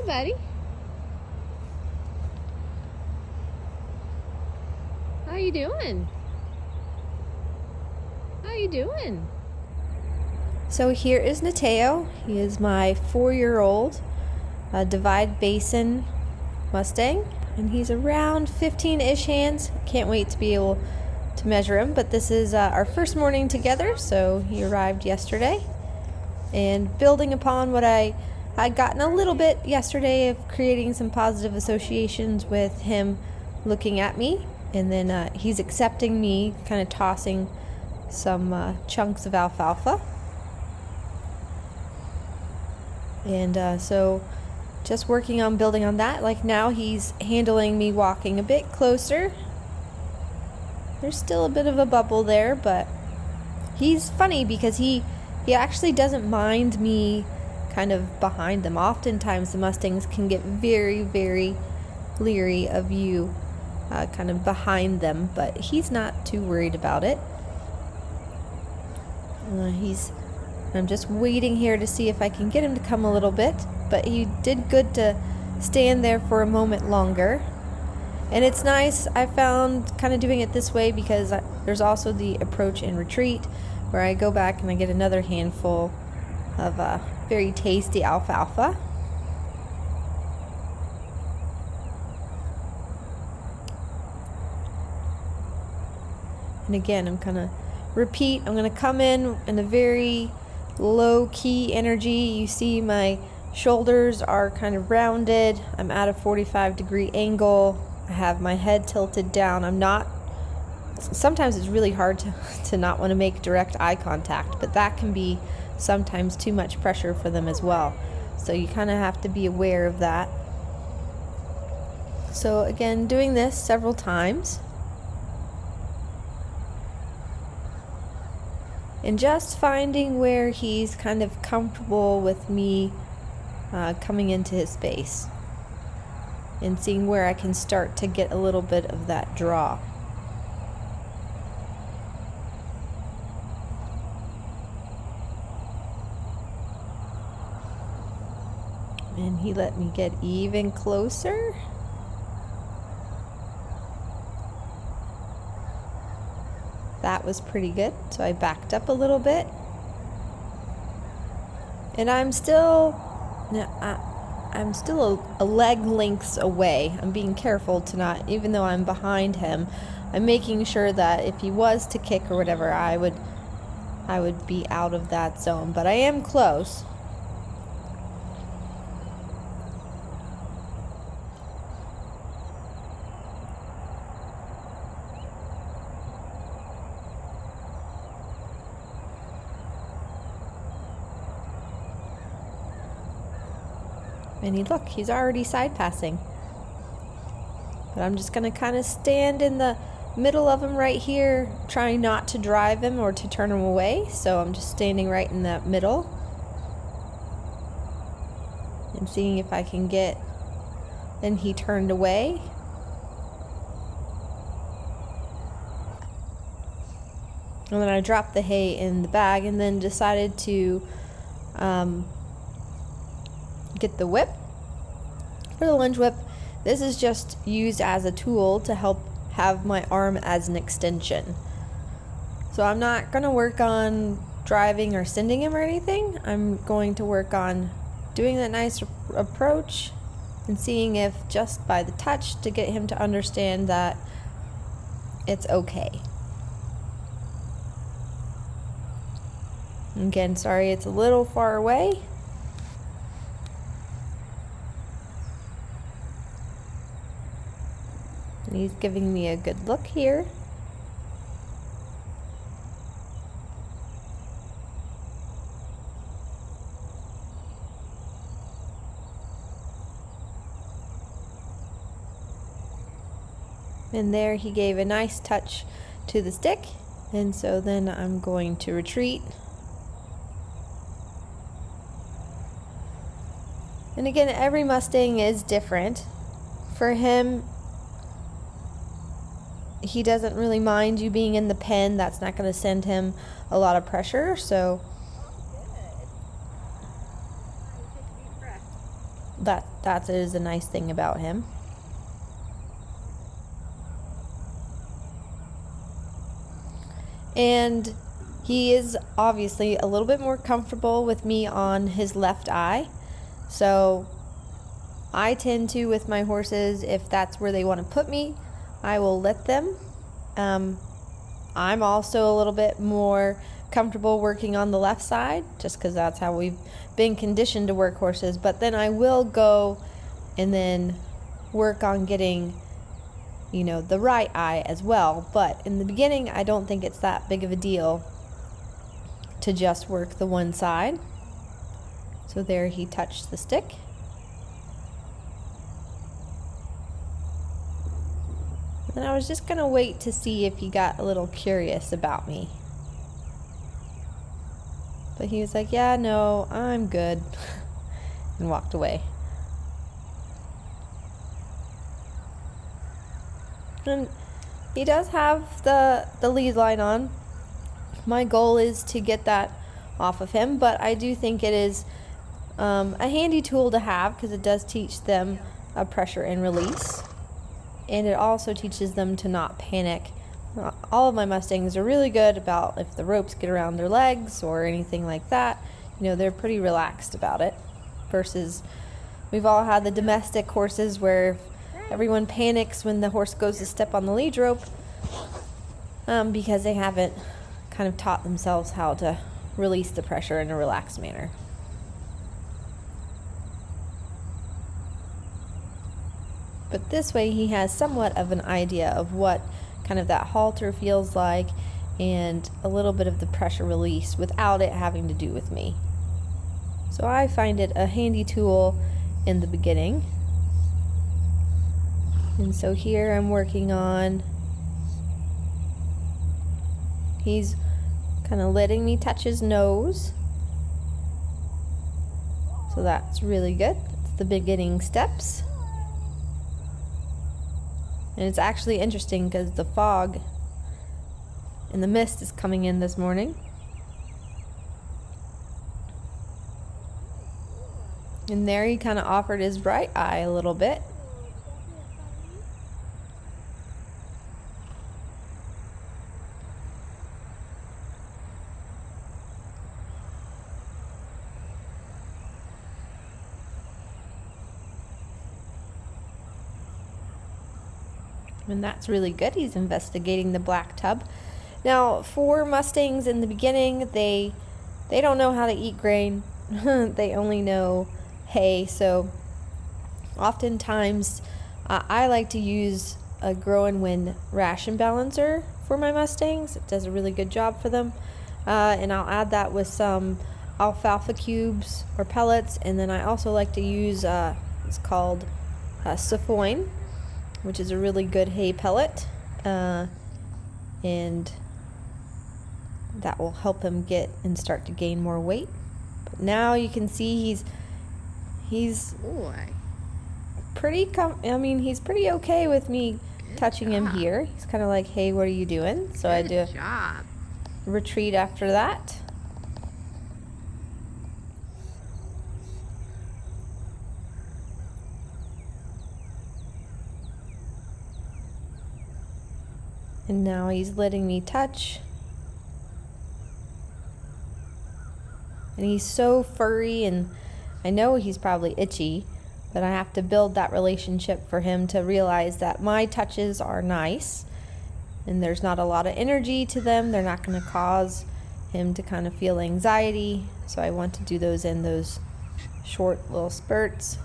buddy. How you doing? How you doing? So here is Niteo. He is my 4-year-old Divide Basin Mustang, and he's around 15-ish hands. Can't wait to be able to measure him, but this is our first morning together, so he arrived yesterday. And building upon what I'd gotten a little bit yesterday of creating some positive associations with him looking at me, and then he's accepting me, kind of tossing some chunks of alfalfa. And so just working on building on that. Like now he's handling me walking a bit closer. There's still a bit of a bubble there, but he's funny because he actually doesn't mind me kind of behind them. Oftentimes the Mustangs can get very, very leery of you kind of behind them, but he's not too worried about it. I'm just waiting here to see if I can get him to come a little bit, but he did good to stand there for a moment longer. And it's nice, I found, kind of doing it this way because there's also the approach and retreat where I go back and I get another handful of very tasty alfalfa. And again, I'm going to come in a very low-key energy. You see my shoulders are kind of rounded. I'm at a 45-degree angle. I have my head tilted down. Sometimes it's really hard to not want to make direct eye contact, but that can be sometimes too much pressure for them as well. So you kind of have to be aware of that. So again, doing this several times. And just finding where he's kind of comfortable with me coming into his space. And seeing where I can start to get a little bit of that draw. And he let me get even closer. That was pretty good. So I backed up a little bit. And I'm still a leg lengths away. I'm being careful to not, even though I'm behind him, I'm making sure that if he was to kick or whatever, I would be out of that zone. But I am close. And look, he's already side passing. But I'm just going to kind of stand in the middle of him right here, trying not to drive him or to turn him away. So I'm just standing right in that middle and seeing if I can get. And he turned away. And then I dropped the hay in the bag and then decided to get the whip. For the lunge whip, this is just used as a tool to help have my arm as an extension. So I'm not going to work on driving or sending him or anything. I'm going to work on doing that nice approach and seeing if just by the touch to get him to understand that it's okay. Again, sorry it's a little far away. And he's giving me a good look here. And there he gave a nice touch to the stick. And so then I'm going to retreat. And again, every Mustang is different. For him, he doesn't really mind you being in the pen. That's not going to send him a lot of pressure. So that is a nice thing about him. And he is obviously a little bit more comfortable with me on his left eye. So I tend to, with my horses, if that's where they want to put me, I will let them. I'm also a little bit more comfortable working on the left side, just because that's how we've been conditioned to work horses. But then I will go and then work on getting, the right eye as well. But in the beginning, I don't think it's that big of a deal to just work the one side. So there, he touched the stick. And I was just going to wait to see if he got a little curious about me. But he was like, yeah, no, I'm good. And walked away. And he does have the lead line on. My goal is to get that off of him, but I do think it is a handy tool to have, because it does teach them a pressure and release. And it also teaches them to not panic. All of my Mustangs are really good about if the ropes get around their legs or anything like that. They're pretty relaxed about it. Versus, we've all had the domestic horses where everyone panics when the horse goes to step on the lead rope because they haven't kind of taught themselves how to release the pressure in a relaxed manner. But this way he has somewhat of an idea of what kind of that halter feels like and a little bit of the pressure release without it having to do with me. So I find it a handy tool in the beginning. And so here I'm working on, he's kind of letting me touch his nose. So that's really good. That's the beginning steps. And it's actually interesting because the fog and the mist is coming in this morning. And there he kind of offered his right eye a little bit. And that's really good. He's investigating the black tub. Now, for Mustangs in the beginning, they don't know how to eat grain. They only know hay. So oftentimes I like to use a Grow and Win ration balancer for my Mustangs. It does a really good job for them. And I'll add that with some alfalfa cubes or pellets. And then I also like to use, it's called Safoin, which is a really good hay pellet, and that will help him get and start to gain more weight. But now you can see he's pretty he's pretty okay with me touching him here. He's kind of like, hey, what are you doing? So I do retreat after that. And now he's letting me touch. And he's so furry, and I know he's probably itchy, but I have to build that relationship for him to realize that my touches are nice and there's not a lot of energy to them. They're not going to cause him to kind of feel anxiety. So I want to do those in those short little spurts.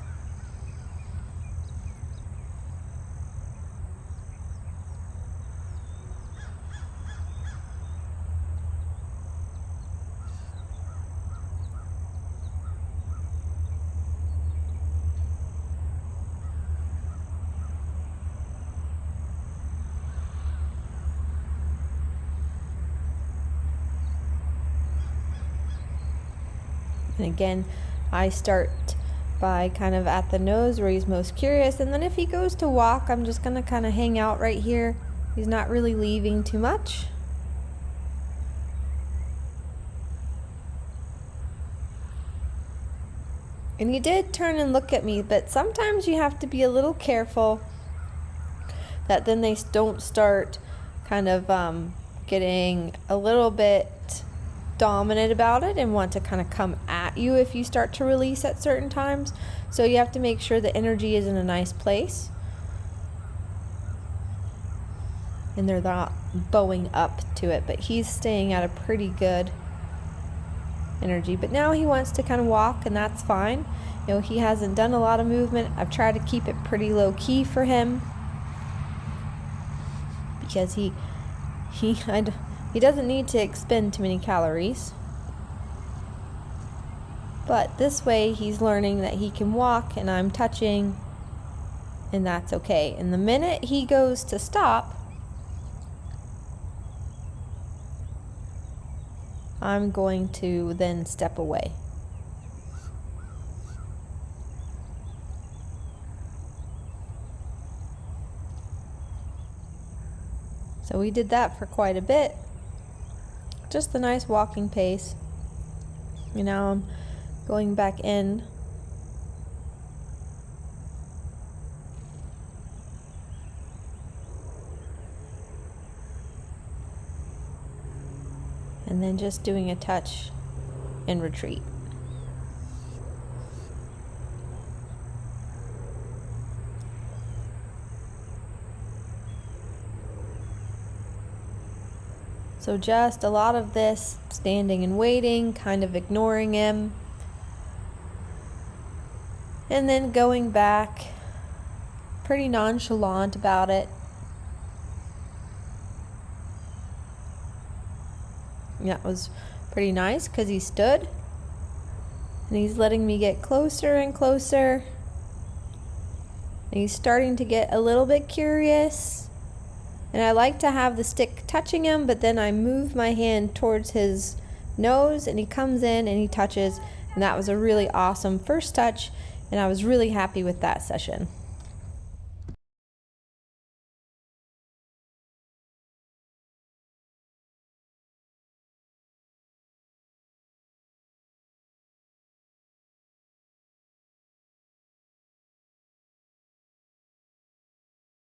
And again, I start by kind of at the nose where he's most curious, and then if he goes to walk, I'm just going to kind of hang out right here. He's not really leaving too much. And he did turn and look at me, but sometimes you have to be a little careful that then they don't start kind of getting a little bit dominant about it and want to kind of come at you if you start to release at certain times. So you have to make sure the energy is in a nice place and they're not bowing up to it, but he's staying at a pretty good energy. But now he wants to kind of walk, and that's fine. You know, he hasn't done a lot of movement. I've tried to keep it pretty low key for him because he doesn't need to expend too many calories. But this way he's learning that he can walk and I'm touching, and that's okay. And the minute he goes to stop, I'm going to then step away. So we did that for quite a bit. Just a nice walking pace. And now I'm going back in. And then just doing a touch and retreat. So just a lot of this standing and waiting, kind of ignoring him. And then going back, pretty nonchalant about it. That was pretty nice because he stood and he's letting me get closer and closer. And he's starting to get a little bit curious. And I like to have the stick touching him, but then I move my hand towards his nose and he comes in and he touches. And that was a really awesome first touch, and I was really happy with that session.